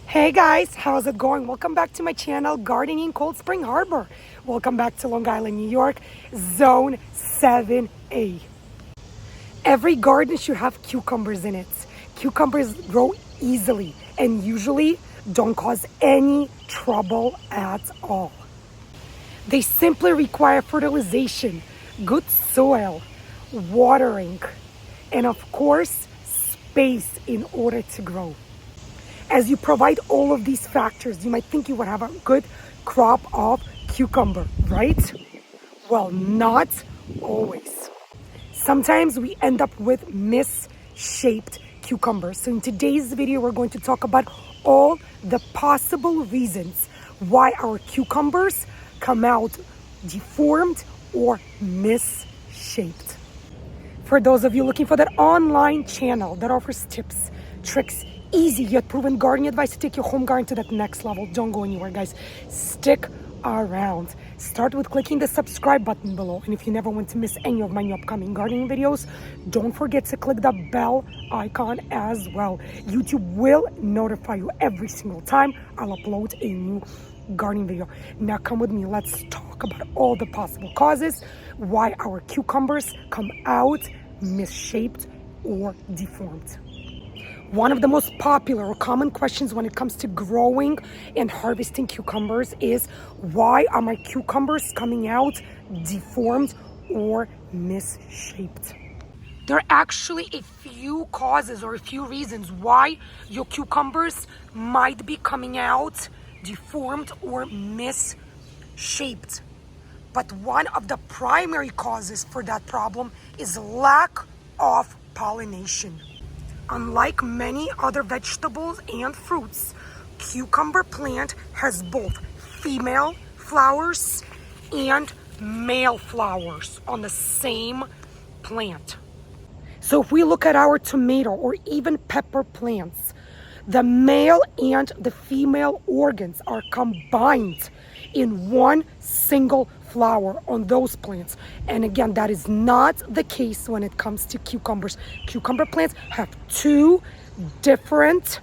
Hey guys, how's it going? Welcome back to my channel, Gardening in Cold Spring Harbor. Welcome back to Long Island, New York, Zone 7A. Every garden should have cucumbers in it. Cucumbers grow easily and usually don't cause any trouble at all. They simply require fertilization, good soil, watering, and of course, space in order to grow. As you provide all of these factors, you might think you would have a good crop of cucumber, right? Well, not always. Sometimes we end up with misshaped cucumbers. So in today's video, we're going to talk about all the possible reasons why our cucumbers come out deformed or misshaped. For those of you looking for that online channel that offers tips, tricks, easy yet proven gardening advice to take your home garden to that next level. Don't go anywhere, guys. Stick around. Start with clicking the subscribe button below. And if you never want to miss any of my new upcoming gardening videos, don't forget to click the bell icon as well. YouTube will notify you every single time I'll upload a new gardening video. Now come with me. Let's talk about all the possible causes why our cucumbers come out misshaped or deformed. One of the most popular or common questions when it comes to growing and harvesting cucumbers is, why are my cucumbers coming out deformed or misshaped? There are actually a few causes or a few reasons why your cucumbers might be coming out deformed or misshaped. But one of the primary causes for that problem is lack of pollination. Unlike many other vegetables and fruits, cucumber plant has both female flowers and male flowers on the same plant. So if we look at our tomato or even pepper plants, the male and the female organs are combined in one single flower on those plants. And again, that is not the case when it comes to cucumbers. Cucumber plants have two different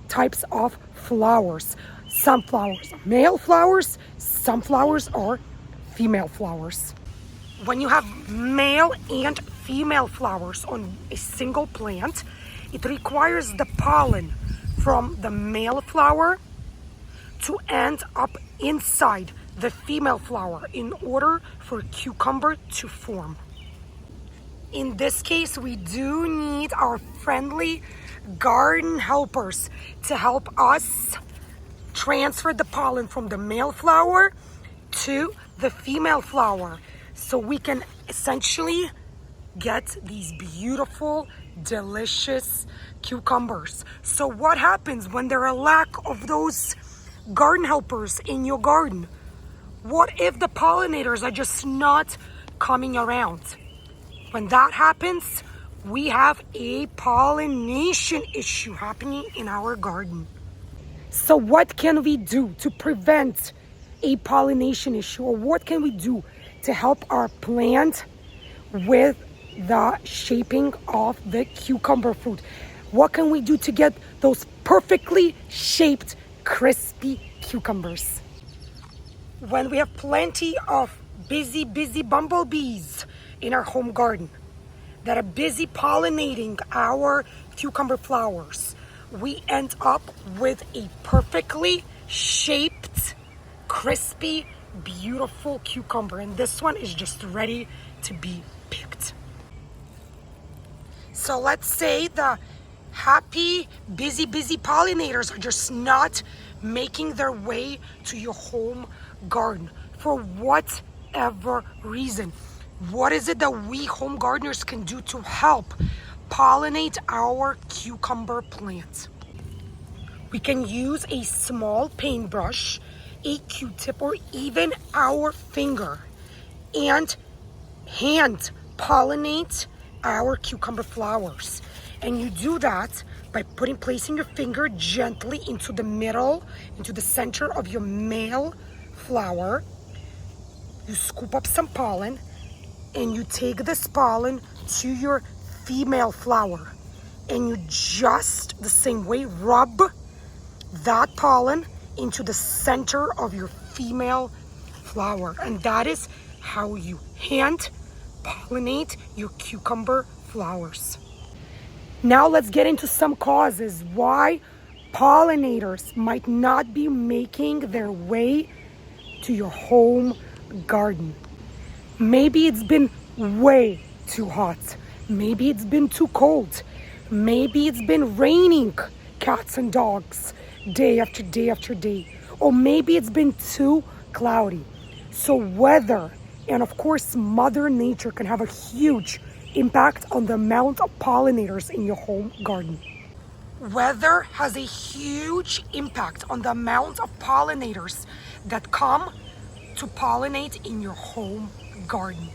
types of flowers. Some flowers are male flowers, some flowers are female flowers. When you have male and female flowers on a single plant, it requires the pollen from the male flower to end up inside the female flower in order for cucumber to form. In this case, we do need our friendly garden helpers to help us transfer the pollen from the male flower to the female flower so we can essentially get these beautiful, delicious cucumbers. So what happens when there are a lack of those garden helpers in your garden? What if the pollinators are just not coming around? When that happens, we have a pollination issue happening in our garden. So what can we do to prevent a pollination issue? Or what can we do to help our plant with the shaping of the cucumber fruit? What can we do to get those perfectly shaped, crispy cucumbers? When we have plenty of busy bumblebees in our home garden that are busy pollinating our cucumber flowers, we end up with a perfectly shaped, crispy, beautiful cucumber. And this one is just ready to be picked. So let's say the happy, busy pollinators are just not making their way to your home garden for whatever reason. What is it that we home gardeners can do to help pollinate our cucumber plants? We can use a small paintbrush, a Q-tip, or even our finger and hand pollinate our cucumber flowers. And you do that by placing your finger gently into the middle, into the center of your male flower. You scoop up some pollen and you take this pollen to your female flower and you just the same way rub that pollen into the center of your female flower. And that is how you hand pollinate your cucumber flowers. Now let's get into some causes why pollinators might not be making their way to your home garden. Maybe it's been way too hot. Maybe it's been too cold. Maybe it's been raining cats and dogs day after day after day. Or maybe it's been too cloudy. So weather and of course Mother Nature can have a huge impact on the amount of pollinators in your home garden. Weather has a huge impact on the amount of pollinators that come to pollinate in your home garden.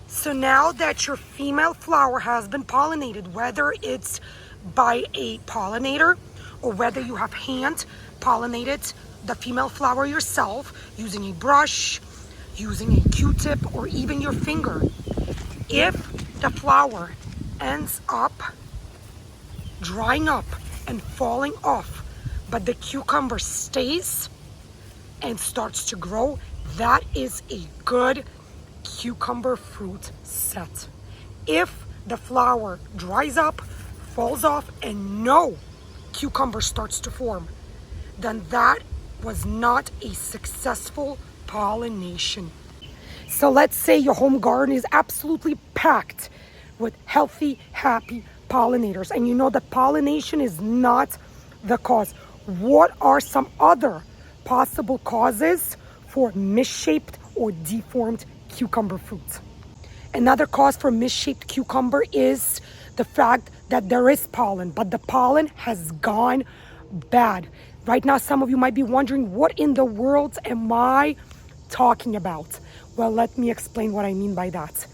So now that your female flower has been pollinated, whether it's by a pollinator or whether you have hand pollinated the female flower yourself using a brush, using a Q-tip, or even your finger, if the flower ends up drying up and falling off, but the cucumber stays and starts to grow, that is a good cucumber fruit set. If the flower dries up, falls off, and no cucumber starts to form, then that was not a successful pollination. So let's say your home garden is absolutely packed with healthy, happy pollinators, and you know that pollination is not the cause. What are some other possible causes for misshaped or deformed cucumber fruit? Another cause for misshaped cucumber is the fact that there is pollen, but the pollen has gone bad. Right now, some of you might be wondering, what in the world am I talking about? Well, let me explain what I mean by that.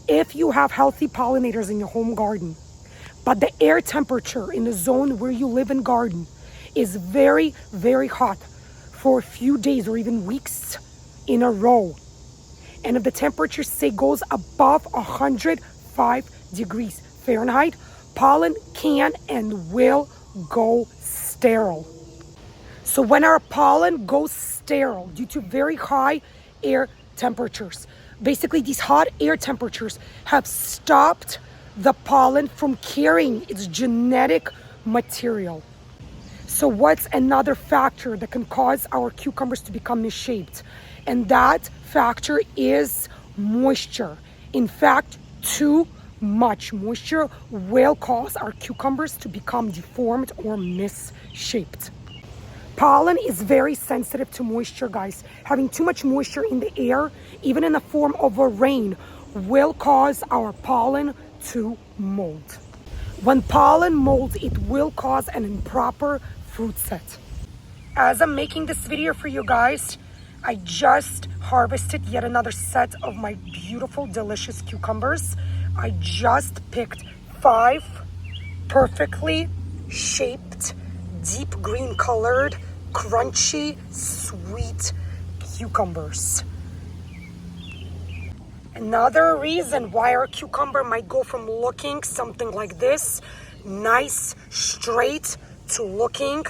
If you have healthy pollinators in your home garden, but the air temperature in the zone where you live and garden is very, very hot for a few days or even weeks in a row, and if the temperature, say, goes above 105 degrees Fahrenheit, pollen can and will go sterile. So when our pollen goes sterile due to very high air temperatures, basically these hot air temperatures have stopped the pollen from carrying its genetic material. So what's another factor that can cause our cucumbers to become misshaped? And that factor is moisture. In fact, too much moisture will cause our cucumbers to become deformed or misshaped. Pollen is very sensitive to moisture, guys. Having too much moisture in the air, even in the form of a rain, will cause our pollen to mold. When pollen molds, it will cause an improper fruit set. As I'm making this video for you guys, I just harvested yet another set of my beautiful, delicious cucumbers. I just picked 5 perfectly shaped, deep green colored, crunchy, sweet cucumbers. Another reason why our cucumber might go from looking something like this, nice, straight, to looking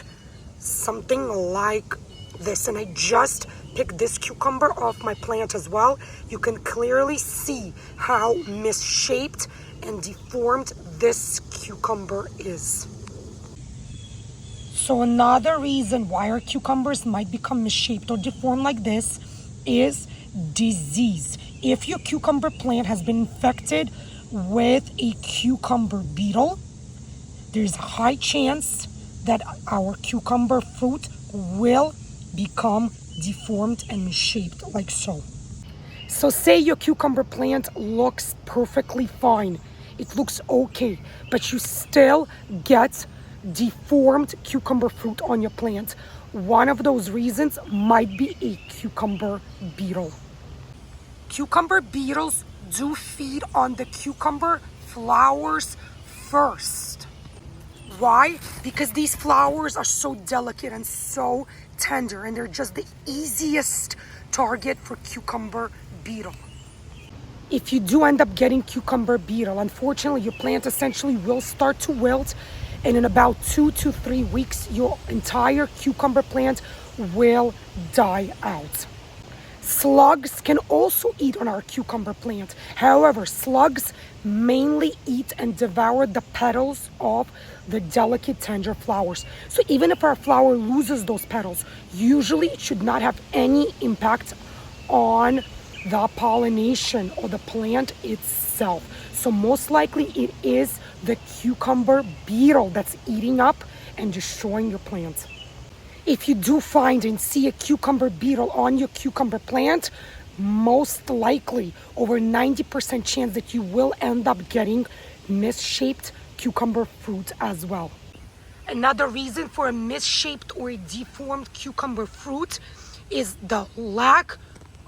something like this. And I just picked this cucumber off my plant as well. You can clearly see how misshaped and deformed this cucumber is. So another reason why our cucumbers might become misshaped or deformed like this is disease. If your cucumber plant has been infected with a cucumber beetle, there's a high chance that our cucumber fruit will become deformed and misshaped like so. So say your cucumber plant looks perfectly fine. It looks okay, but you still get deformed cucumber fruit on your plant. One of those reasons might be a cucumber beetle. Cucumber beetles do feed on the cucumber flowers first. Why? Because these flowers are so delicate and so tender, and they're just the easiest target for cucumber beetle. If you do end up getting cucumber beetle, unfortunately your plant essentially will start to wilt And in about 2 to 3 weeks, your entire cucumber plant will die out. Slugs can also eat on our cucumber plant. However, slugs mainly eat and devour the petals of the delicate tender flowers. So even if our flower loses those petals, usually it should not have any impact on the pollination or the plant itself. So most likely it is the cucumber beetle that's eating up and destroying your plant. If you do find and see a cucumber beetle on your cucumber plant, most likely over 90% chance that you will end up getting misshaped cucumber fruit as well. Another reason for a misshaped or a deformed cucumber fruit is the lack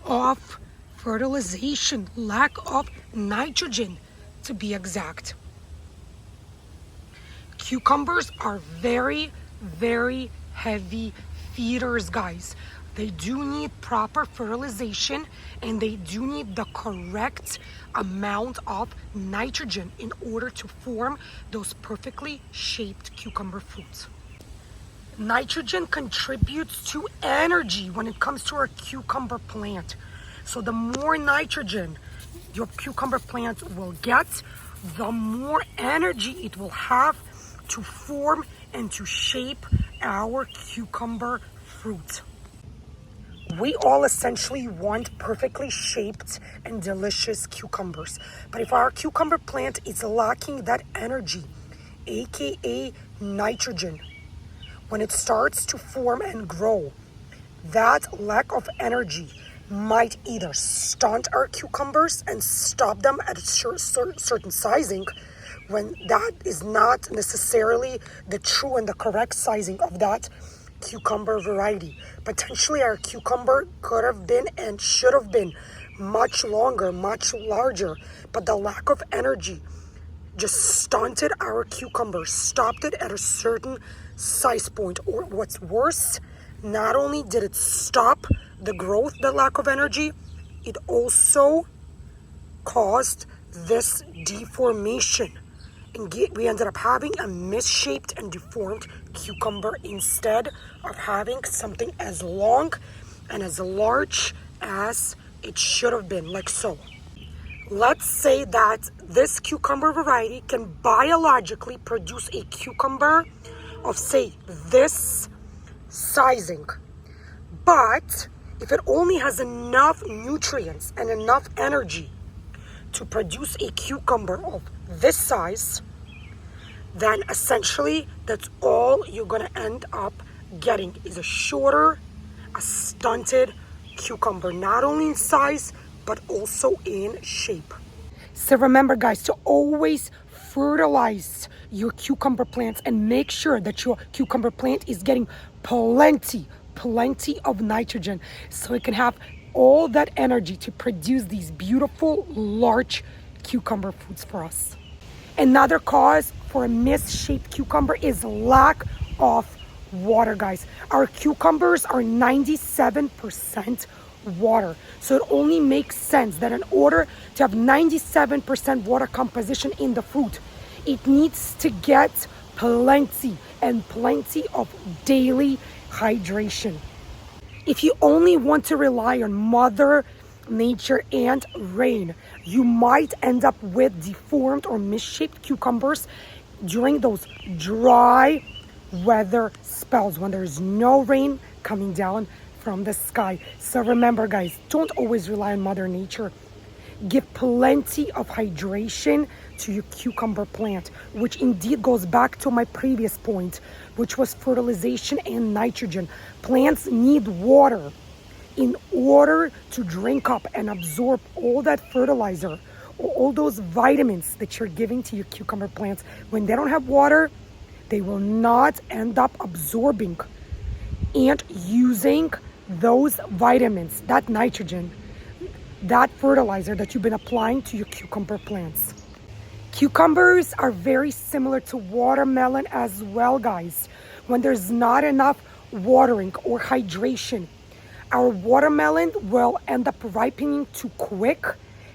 of fertilization, lack of nitrogen to be exact. Cucumbers are very, very heavy feeders, guys. They do need proper fertilization and they do need the correct amount of nitrogen in order to form those perfectly shaped cucumber fruits. Nitrogen contributes to energy when it comes to our cucumber plant. So the more nitrogen your cucumber plant will get, the more energy it will have to form and to shape our cucumber fruit. We all essentially want perfectly shaped and delicious cucumbers. But if our cucumber plant is lacking that energy, aka nitrogen, when it starts to form and grow, that lack of energy might either stunt our cucumbers and stop them at a certain sizing, when that is not necessarily the true and the correct sizing of that cucumber variety. Potentially our cucumber could have been and should have been much longer, much larger, but the lack of energy just stunted our cucumber, stopped it at a certain size point. Or what's worse, not only did it stop the growth, the lack of energy, it also caused this deformation. And we ended up having a misshaped and deformed cucumber instead of having something as long and as large as it should have been, like so. Let's say that this cucumber variety can biologically produce a cucumber of, say, this sizing. But if it only has enough nutrients and enough energy to produce a cucumber of this size, then essentially that's all you're gonna end up getting is a shorter, a stunted cucumber, not only in size, but also in shape. So remember, guys, to always fertilize your cucumber plants and make sure that your cucumber plant is getting plenty of nitrogen so it can have all that energy to produce these beautiful, large cucumber fruits for us. Another cause for a misshaped cucumber is lack of water, guys. Our cucumbers are 97% water. So it only makes sense that in order to have 97% water composition in the fruit, it needs to get plenty and plenty of daily hydration. If you only want to rely on Mother Nature and rain, you might end up with deformed or misshaped cucumbers during those dry weather spells when there's no rain coming down from the sky. So remember, guys, don't always rely on Mother Nature. Give plenty of hydration to your cucumber plant, which indeed goes back to my previous point, which was fertilization and nitrogen. Plants need water in order to drink up and absorb all that fertilizer or all those vitamins that you're giving to your cucumber plants. When they don't have water, they will not end up absorbing and using those vitamins, that nitrogen, that fertilizer that you've been applying to your cucumber plants. Cucumbers are very similar to watermelon as well, guys. When there's not enough watering or hydration, our watermelon will end up ripening too quick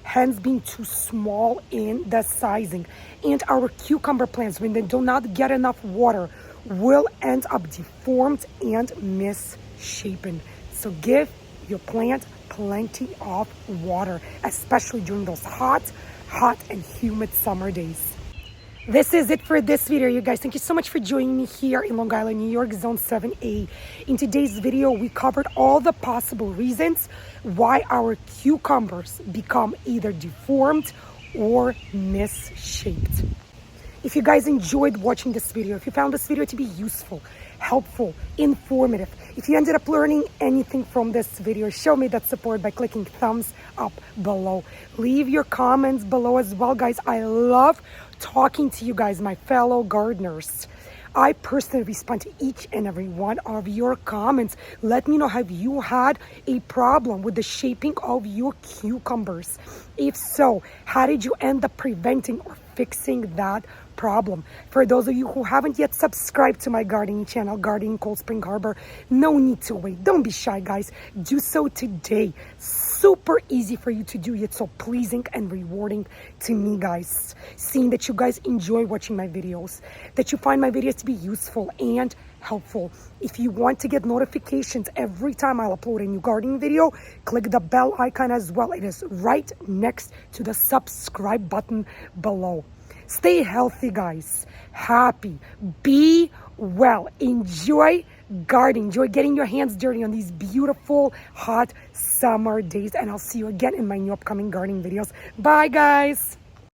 hence being too small in the sizing. And our cucumber plants, when they do not get enough water, will end up deformed and misshapen. So give your plant plenty of water, especially during those hot and humid summer days. This is it for this video, you guys. Thank you so much for joining me here in Long Island, New York, Zone 7A. In today's video, we covered all the possible reasons why our cucumbers become either deformed or misshaped. If you guys enjoyed watching this video, if you found this video to be useful, helpful, informative, if you ended up learning anything from this video, show me that support by clicking thumbs up below. Leave your comments below as well, guys. I love talking to you guys, my fellow gardeners. I personally respond to each and every one of your comments. Let me know, have you had a problem with the shaping of your cucumbers? If so, how did you end up preventing or fixing that problem? For those of you who haven't yet subscribed to my gardening channel, Gardening Cold Spring Harbor, no need to wait. Don't be shy, guys. Do so today. Super easy for you to do, yet so pleasing and rewarding to me, guys. Seeing that you guys enjoy watching my videos, that you find my videos to be useful and helpful. If you want to get notifications every time I'll upload a new gardening video, click the bell icon as well. It is right next to the subscribe button below. Stay healthy, guys. Happy. Be well. Enjoy gardening. Enjoy getting your hands dirty on these beautiful, hot summer days. And I'll see you again in my new upcoming gardening videos. Bye, guys.